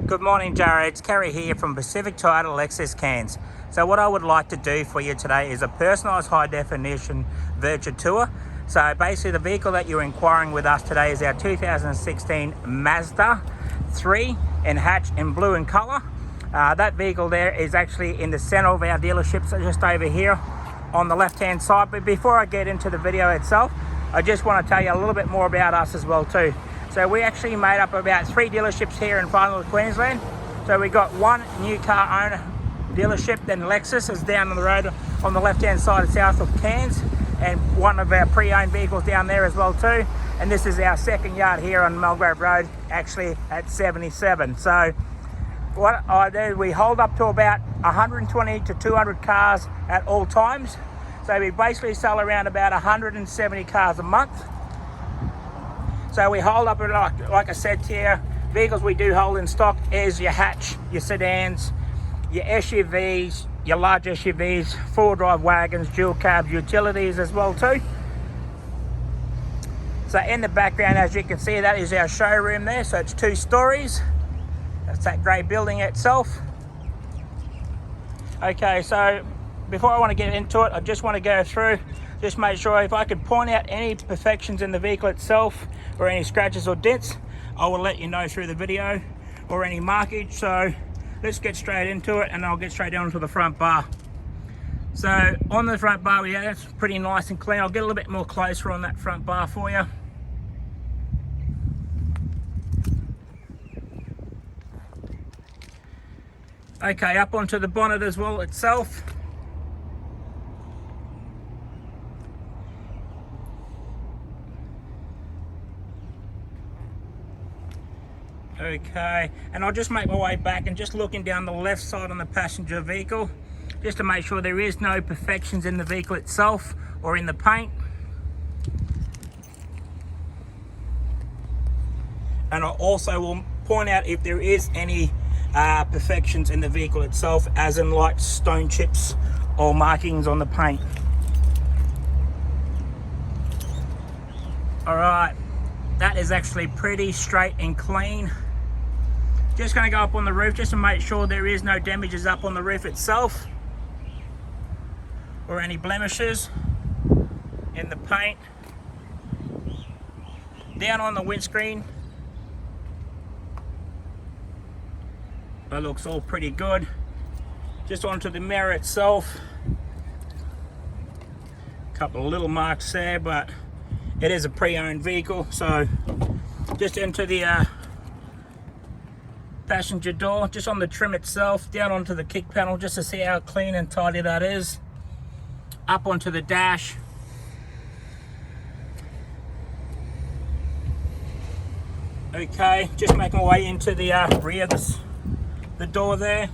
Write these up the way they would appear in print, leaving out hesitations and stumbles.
Good morning, Gerard. It's Kerry here from Pacific Title Lexus Cairns. So what I would like to do for you today is a personalised high definition virtual tour. So basically the vehicle that you're inquiring with us today is our 2016 Mazda 3 in hatch in blue in colour. That vehicle there is actually in the centre of our dealership, so just over here on the left hand side. But before I get into the video itself, I just want to tell you a little bit more about us as well too. So we actually made up about 3 dealerships here in far north Queensland. So we got one new car owner dealership, then Lexus is down on the road on the left hand side south of Cairns, and one of our pre-owned vehicles down there as well too. And this is our second yard here on Mulgrave Road, actually at 77. So what I do, we hold up to about 120 to 200 cars at all times. So we basically sell around about 170 cars a month. So we hold up, like I said to you, vehicles we do hold in stock is your hatch, your sedans, your SUVs, your large SUVs, 4-drive wagons, dual cabs, utilities as well too. So in the background, as you can see, that is our showroom there. So it's 2 stories. That's that grey building itself. Okay, so before I want to get into it, I just want to go through, just make sure if I could point out any imperfections in the vehicle itself or any scratches or dents, I will let you know through the video, or any markage. So let's get straight into it and I'll get straight down to the front bar. So on the front bar, yeah, it's pretty nice and clean. I'll get a little bit more closer on that front bar for you. Okay, up onto the bonnet as well itself. Okay, and I'll just make my way back and just looking down the left side on the passenger vehicle, just to make sure there is no imperfections in the vehicle itself or in the paint. And I also will point out if there is any imperfections in the vehicle itself, as in like stone chips or markings on the paint. All right, that is actually pretty straight and clean. Just going to go up on the roof just to make sure there is no damages up on the roof itself or any blemishes in the paint. Down on the windscreen, that looks all pretty good. Just onto the mirror itself, a couple of little marks there, but it is a pre-owned vehicle. So just into the passenger door, just on the trim itself, down onto the kick panel just to see how clean and tidy that is. Up onto the dash. Okay, just making my way into the rear of the door there.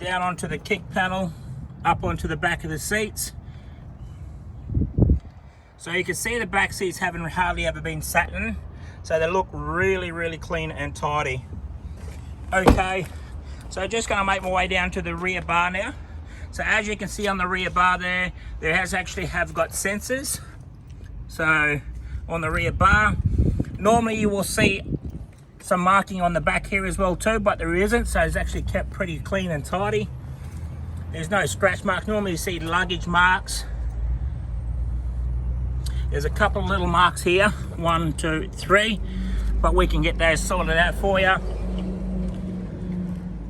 Down onto the kick panel, up onto the back of the seats. So you can see the back seats haven't hardly ever been sat in, so they look really clean and tidy. Okay, so just going to make my way down to the rear bar now. So as you can see on the rear bar there has actually got sensors. So on the rear bar, normally you will see some marking on the back here as well too, but there isn't, so it's actually kept pretty clean and tidy. There's no scratch marks. Normally you see luggage marks. There's a couple of little marks here, 1, 2, 3, but we can get those sorted out for you.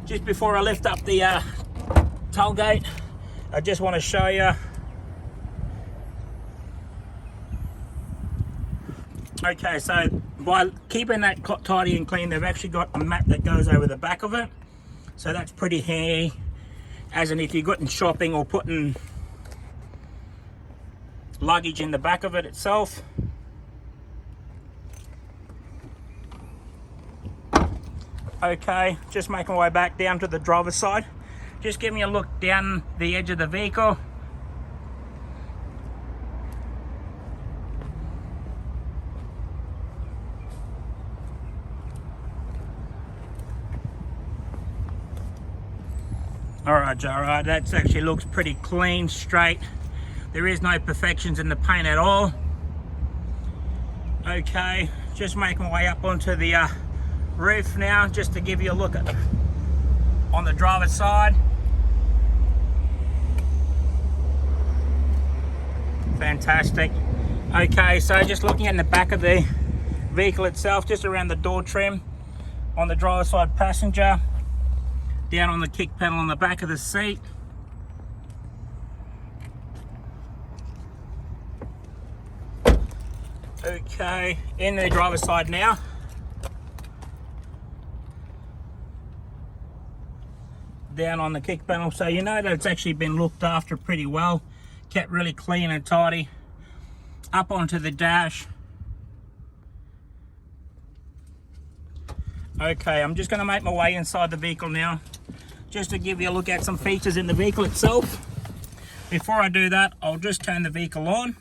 Just before I lift up the tailgate, I just want to show you. Okay, so by keeping that tidy and clean, they've actually got a mat that goes over the back of it. So that's pretty handy, as in if you're going shopping or putting luggage in the back of it itself. Okay, just making my way back down to the driver's side. Just give me a look down the edge of the vehicle. All right, Gerard, that actually looks pretty clean, straight. There is no imperfections in the paint at all. Okay, Just making my way up onto the roof now, just to give you a look at on the driver's side. Fantastic. Okay, so just looking at the back of the vehicle itself, just around the door trim, on the driver's side passenger, down on the kick panel on the back of the seat. Okay, in the driver's side now. Down on the kick panel, so you know that it's actually been looked after pretty well, kept really clean and tidy. Up onto the dash. Okay, I'm just going to make my way inside the vehicle now, just to give you a look at some features in the vehicle itself. Before I do that, I'll just turn the vehicle on.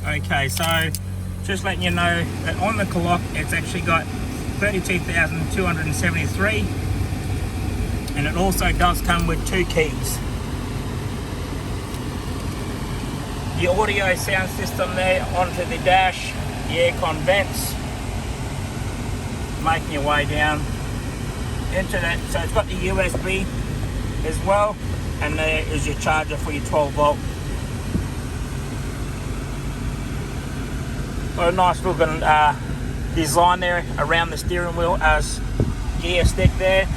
Okay, so just letting you know that on the clock it's actually got 32,273, and it also does come with 2 keys. The audio sound system there onto the dash, the aircon vents, making your way down into that. So it's got the USB as well, and there is your charger for your 12 volt. Got a nice looking design there around the steering wheel as gear stick there.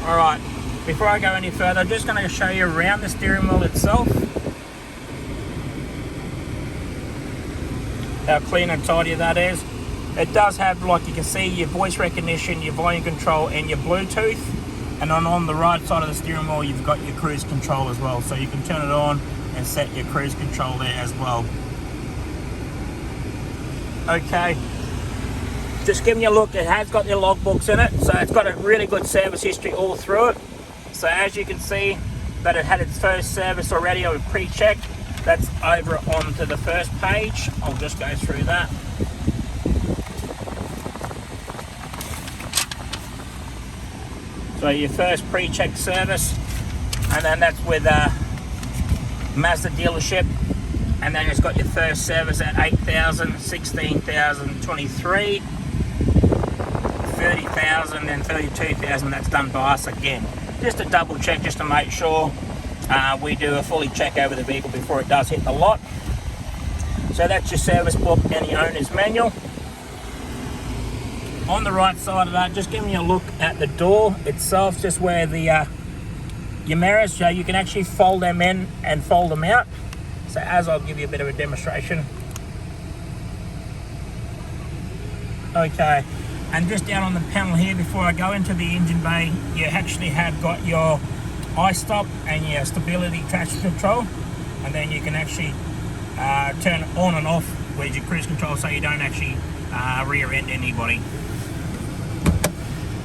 Alright, before I go any further, I'm just going to show you around the steering wheel itself. How clean and tidy that is. It does have, like you can see, your voice recognition, your volume control and your Bluetooth. And on the right side of the steering wheel you've got your cruise control as well. So you can turn it on and set your cruise control there as well. Okay, just giving you a look, it has got your logbooks in it, so it's got a really good service history all through it. So as you can see that it had its first service already or pre-checked. That's over onto the first page. I'll just go through that. So your first pre-checked service, and then that's with Mazda dealership. And then it's got your first service at 8,000, 16,000, 23, 30,000 and 32,000. That's done by us again. Just to double check, just to make sure we do a fully check over the vehicle before it does hit the lot. So that's your service book and the owner's manual. On the right side of that, just giving you a look at the door itself, just where the your mirrors, so you can actually fold them in and fold them out. So as I'll give you a bit of a demonstration. Okay, and just down on the panel here, before I go into the engine bay, you actually have got your I-stop and your stability traction control, and then you can actually turn it on and off with your cruise control so you don't actually rear end anybody.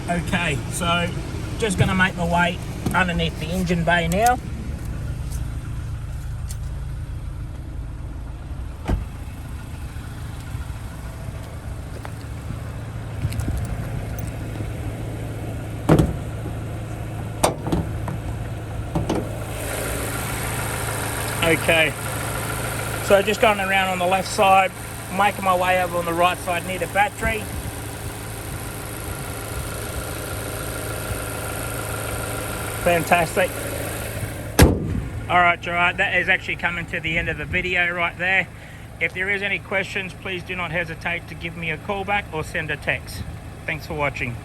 Okay, so just going to make my way underneath the engine bay now. Okay, so just going around on the left side, making my way over on the right side near the battery. Fantastic. Alright Gerard, that is actually coming to the end of the video right there. If there is any questions, please do not hesitate to give me a call back or send a text. Thanks for watching.